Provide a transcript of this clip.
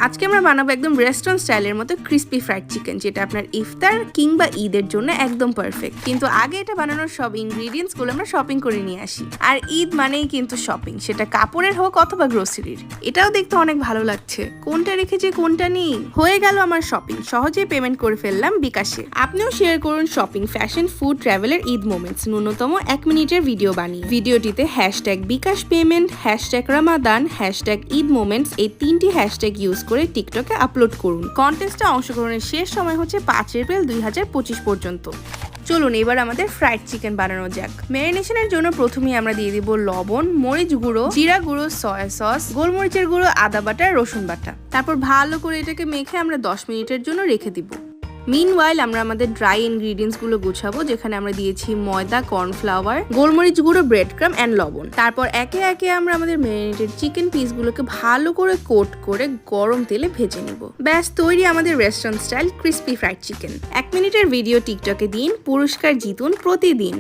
আজকে আমরা বানাবো একদম রেস্টুরেন্ট স্টাইলের মতো ক্রিস্পি ফ্রাইড চিকেন, যেটা আপনার ইফতার কিংবা ঈদের জন্য একদম পারফেক্ট। কিন্তু আগে এটা বানানোর সব ইনগ্রিডিয়েন্টস গুলো আমরা শপিং করে নিয়ে আসি। আর ঈদ মানেই কিন্তু শপিং, সেটা কাপড়ের হোক অথবা গ্রোসারির। এটাও দেখতে অনেক ভালো লাগছে, কোনটা রেখেছি কোনটা নেই। হয়ে গেল আমার শপিং, সহজেই পেমেন্ট করে ফেললাম বিকাশে। আপনিও শেয়ার করুন শপিং, ফ্যাশন, ফুড, ট্রাভেলের ঈদ মোমেন্টস ন্যূনতম 1 মিনিটের ভিডিও বানিয়ে। ভিডিওটিতে #বিকাশ পেমেন্ট, #রামাদান, #ঈদ মোমেন্টস এই 3টি হ্যাশট্যাগ ইউজ করে টিকটকে আপলোড করুন। কন্টেস্টে অংশগ্রহণের শেষ সময় হচ্ছে 5 এপ্রিল 2025 পর্যন্ত। চলুন এবার আমাদের ফ্রাইড চিকেন বানানো যাক। ম্যারিনেশনের জন্য প্রথমেই আমরা দিয়ে দিব লবণ, মরিচ গুঁড়ো, জিরা গুঁড়ো, সয়া সস, গোলমরিচের গুঁড়ো, আদা বাটা, রসুন বাটা। তারপর ভালো করে এটাকে মেখে আমরা 10 মিনিটের জন্য রেখে দিব। মিনওয়াইল আমরা আমাদের ড্রাই ইনগ্রিডিয়েন্টস গুলো গুছাবো, যেখানে আমরা দিয়েছি ময়দা, কর্নফ্লাওয়ার, গোলমরিচ গুঁড়ো, ব্রেড ক্রাম এন্ড লবণ। তারপর একে একে আমরা আমাদের ম্যারিনেটেড চিকেন পিসগুলোকে ভালো করে কোট করে গরম তেলে ভেজে নিব। ব্যাস তৈরি আমাদের restaurant style crispy fried chicken. 1 মিনিটের ভিডিও টিকটকে দিন, পুরস্কার জিতুন প্রতিদিন।